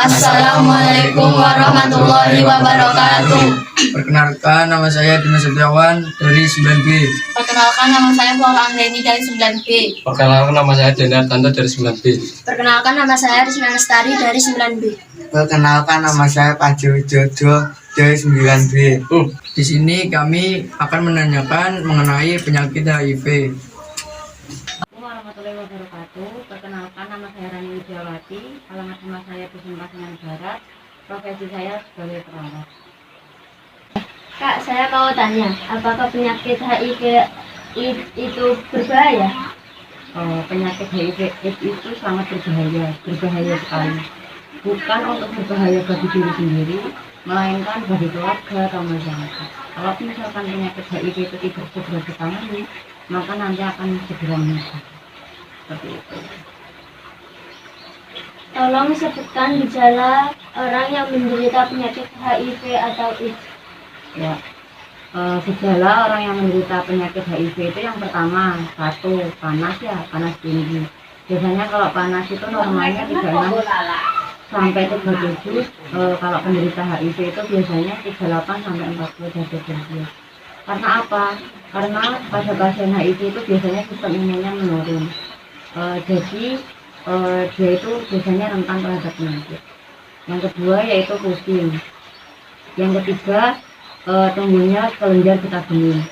Assalamualaikum warahmatullahi wabarakatuh. Perkenalkan, nama saya Dimas Setiawan dari 9B. Perkenalkan, nama saya Paula Anggreni dari 9B. Perkenalkan, nama saya Deni Artanto dari 9B. Perkenalkan, nama saya Risma Lestari dari 9B. Perkenalkan, nama saya Panji Wijojo dari 9B. Di sini kami akan menanyakan mengenai penyakit HIV. Assalamualaikum warahmatullahi wabarakatuh. Perkenalkan, nama saya Rani Widiawati, alamat rumah saya Dusun Pasangan Barat, profesi saya sebagai perawat. Kak, saya mau tanya, apakah penyakit HIV itu berbahaya? Penyakit HIV/AIDS itu sangat berbahaya sekali. Bukan untuk berbahaya bagi diri sendiri, melainkan bagi keluarga atau masyarakat. Kalau misalkan penyakit HIV itu tidak segera ditangani, maka nanti akan segera meninggal. Seperti itu. Tolong sebutkan gejala orang yang menderita penyakit HIV atau AIDS. Ya, gejala orang yang menderita penyakit HIV itu yang pertama, satu, panas panas tinggi. Biasanya kalau panas itu normalnya 36 sampai 37, kalau penderita HIV itu biasanya 38 sampai 40 derajat Celcius. Karena apa? Karena pada pasien HIV itu biasanya sistem imunnya menurun. Jadi dia itu biasanya rentan terhadap penyakit. Yang kedua yaitu pusing. Yang ketiga tumbuhnya kelenjar getah bening.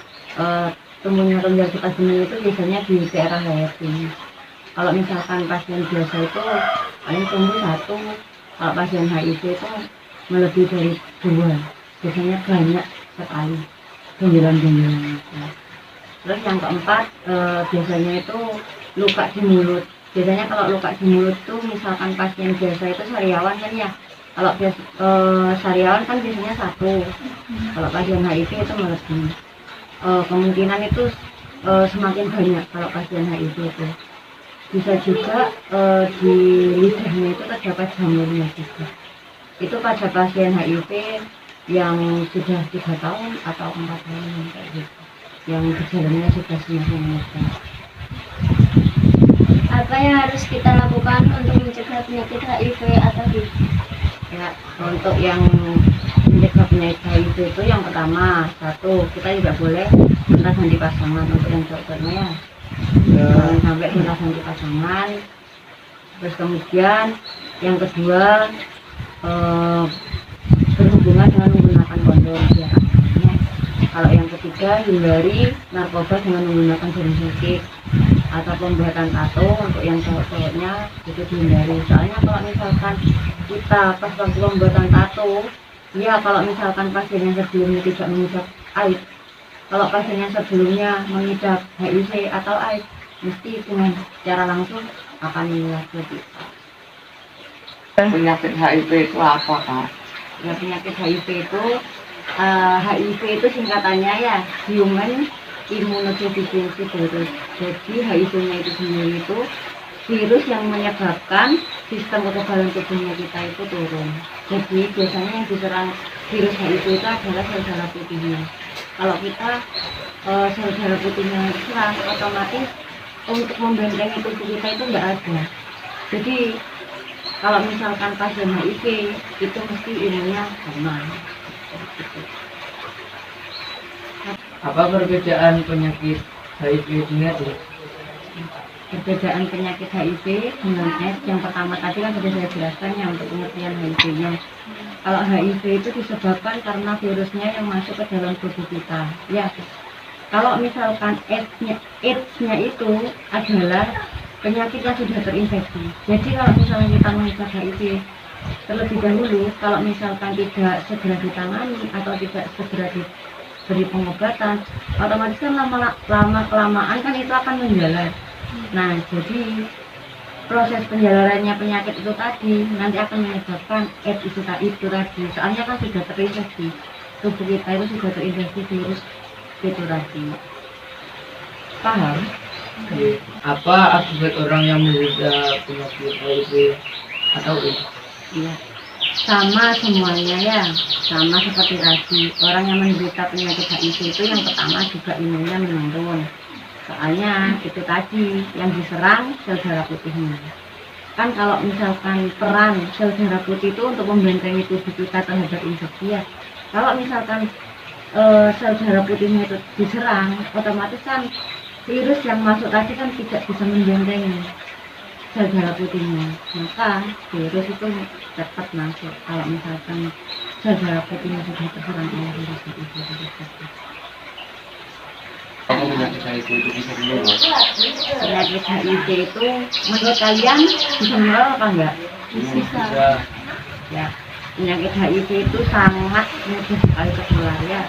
Tumbuhnya kelenjar getah bening itu biasanya di daerah leher sini. Kalau misalkan pasien biasa itu paling tumbuh 1, kalau pasien HIV itu melebihi dari 2, biasanya banyak sekali benjolan-benjolan. Terus yang keempat biasanya itu luka di mulut. Biasanya kalau luka di mulut itu misalkan pasien biasa itu sariawan kan ya. Kalau sariawan kan biasanya 1. Kalau pasien HIV itu melebihi. Kemungkinan itu semakin banyak kalau pasien HIV itu. Bisa juga di lidahnya itu terdapat jamurnya juga. Itu pada pasien HIV yang sudah 3 tahun atau 4 tahun kayak gitu, yang gejalanya sudah semakin menyebar. Apa yang harus kita lakukan untuk mencegah penyakit HIV atau AIDS? Ya, untuk yang mencegah penyakit HIV itu yang pertama, 1, kita tidak boleh minta ganti pasangan. Untuk yang cowoknya jangan sampai minta ganti pasangan. Terus kemudian yang kedua, berhubungan dengan menggunakan kondom ya. Kalau yang ketiga, hindari narkoba dengan menggunakan jarum suntik atau pembuatan tato. Untuk yang cowok-cowoknya itu dihindari. Soalnya kalau misalkan kita pas waktu pembuatan tato, ya kalau misalkan pasiennya sebelumnya tidak mengidap AIDS, kalau pasiennya sebelumnya mengidap HIV atau AIDS, mesti dengan cara langsung akan menular ke kita. Penyakit HIV itu apa, Kak? Ya, penyakit HIV itu HIV itu singkatannya ya Human Immunodeficiency Virus. Jadi HIV-nya itu sendiri itu virus yang menyebabkan sistem kekebalan tubuhnya kita itu turun. Jadi biasanya yang diserang virus HIV itu adalah sel darah putihnya. Kalau kita sel darah putihnya diserang, otomatis untuk membentengi tubuh kita itu enggak ada. Jadi kalau misalkan pasien HIV itu mesti imunnya aman. Apa perbedaan penyakit HIV dengan AIDS? Perbedaan penyakit HIV dengan AIDS yang pertama tadi kan sudah saya jelaskan ya untuk pengertian HIV-nya. Kalau HIV itu disebabkan karena virusnya yang masuk ke dalam tubuh kita. Ya, kalau misalkan AIDS-nya itu adalah penyakit yang sudah terinfeksi. Jadi kalau misalnya kita mengidap HIV terlebih dahulu, kalau misalkan tidak segera ditangani atau tidak segera diberi pengobatan, otomatis kan lama kelamaan kan itu akan menjalar. Nah, jadi proses penjalarannya penyakit itu tadi nanti akan menyebabkan AIDS itu tadi. Soalnya kan sudah terinfeksi, tubuh kita itu sudah terinfeksi virus itu tadi. Paham? Apa akibat orang yang menderita penyakit HIV atau AIDS? Iya, sama semuanya ya, sama seperti tadi. Orang yang menderita penyakit HIV itu yang pertama juga imunnya menurun. Soalnya itu tadi yang diserang sel darah putihnya. Kan kalau misalkan peran sel darah putih itu untuk membentengi tubuh kita terhadap infeksi ya. Kalau misalkan sel darah putihnya itu diserang, otomatis kan virus yang masuk tadi kan tidak bisa membentengi sel darah putihnya, maka virus itu cepat masuk kalau misalkan sel darah putihnya sudah terserang oleh virus itu. Apa penyakit HIV itu bisa menular? Penyakit HIV itu menurut kalian bisa menular apa enggak? Bisa. Ya, penyakit HIV itu sangat mudah sekali tertular ya.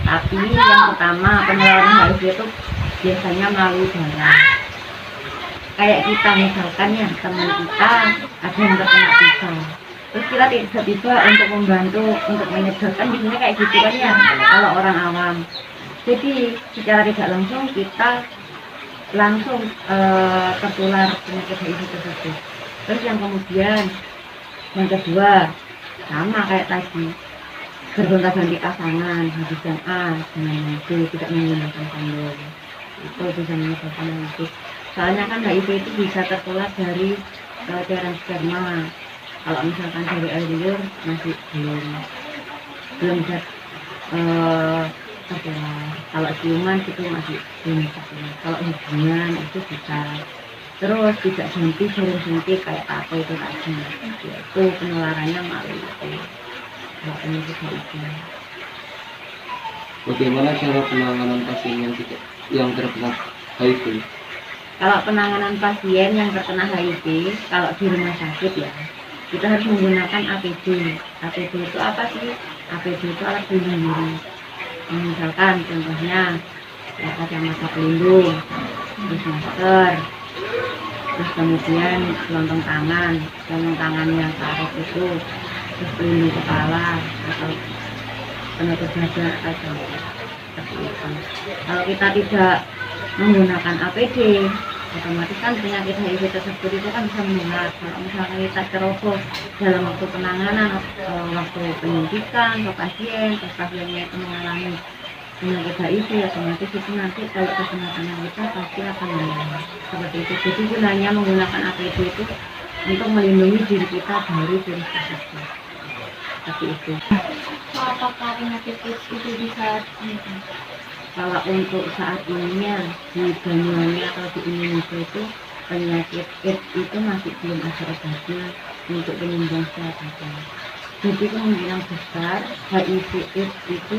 Tapi yang pertama, penularan HIV itu biasanya melalui darah. Kayak kita misalkan ya, teman kita ada yang terkena pisau, terus kita tiba-tiba untuk membantu untuk menyedotkan, biasanya kayak gitu kan ya kalau orang awam. Jadi secara tidak langsung kita langsung tertular penyakit HIV tersebut. Terus yang kemudian yang kedua sama kayak tadi, bergonta-ganti pasangan habis dan A dengan B, tidak menggunakan kondom, itu bisa menyebabkan HIV. Soalnya kan HIV itu bisa tertular dari cairan sperma. Kalau misalkan dari air liur masih belum bisa tertular. Kalau ciuman itu masih belum tertular. Kalau hubungan itu bisa. Terus tidak suntik kayak apa itu tadi, yaitu penularannya melalui itu. Kalau penyakit HIV. Bagaimana cara penanganan pasien yang terkena HIV? Kalau penanganan pasien yang terkena HIV, kalau di rumah sakit ya, kita harus menggunakan APD. APD itu apa sih? APD itu alat pelindung diri. Misalkan contohnya kacamata pelindung, terus masker, terus kemudian selotong tangan yang karet itu, terus pelindung kepala atau penutup dada atau seperti itu. Kalau kita tidak menggunakan APD, otomatis kan penyakit HIV tersebut itu kan bisa menular. Kalau misalnya kita ceroboh dalam waktu penanganan, waktu penyuntikan ke pasien, terus pasiennya itu mengalami penyakit HIV, otomatis itu nanti kalau terkena tangan kita pasti akan menular. Seperti itu. Jadi gunanya menggunakan APD itu untuk melindungi diri kita dari virus tersebut. Seperti itu. Apakah penyakit AIDS itu bisa sembuh? Kalau untuk saat ini ya di Banyuwangi atau di Indonesia itu penyakit AIDS itu masih belum ada obatnya untuk penyembuhan secara total. Jadi kemungkinan besar HIV AIDS itu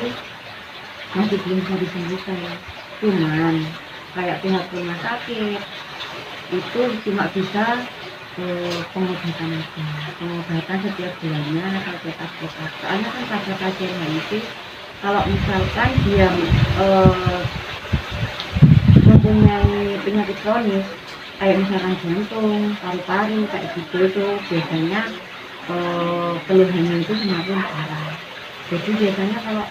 masih belum bisa disembuhkan ya. Cuman kayak pihak rumah sakit itu cuma bisa pengobatan aja, pengobatan setiap bulannya atau setiap obat. Soalnya kan pada pasien HIV kalau misalkan dia mempunyai penyakit kronis kayak misalkan jantung, paru-paru kayak gitu, itu biasanya keluhannya itu semakin parah. Jadi biasanya kalau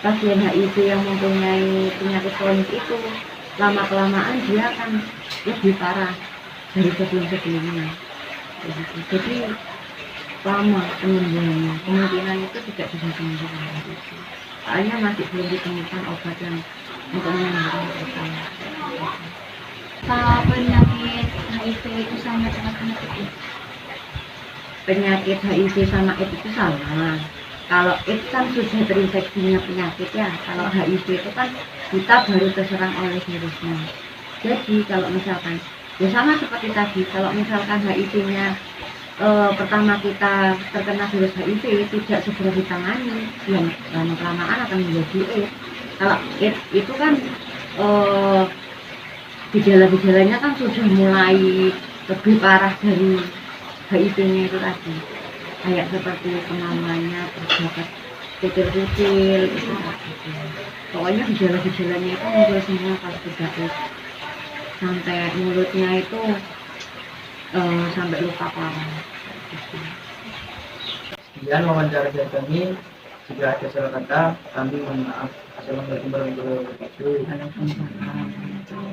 pasien HIV yang mempunyai penyakit kronis itu lama-kelamaan dia akan lebih parah dari sebelum-sebelumnya. Jadi lama penyembuhannya, kemungkinan itu tidak bisa sembuh. Soalnya masih belum ditemukan obat yang untuk menyembuhkan total. Kalau penyakit HIV itu sama dengan penyakit AIDS? Penyakit HIV sama AIDS itu sama. Kalau AIDS kan sudah terinfeksinya penyakit ya. Kalau HIV itu kan kita baru terserang oleh virusnya. Jadi kalau misalkan ya sama seperti tadi, kalau misalkan HIV-nya pertama kita terkena virus HIV tidak segera ditangani, yang lama-kelamaan akan menjadi AIDS. Kalau AIDS itu kan gejala-gejalanya kan sudah mulai lebih parah dari HIV-nya itu tadi, kayak seperti kemaluannya terdapat kutil-kutil gitu. Pokoknya gejala-gejalanya itu muncul semua kalau sudah AIDS, sampai mulutnya itu sampai luka parah. Sekian wawancara dari kami. Jika ada salah kata, kami mohon maaf. Assalamualaikum warahmatullahi wabarakatuh.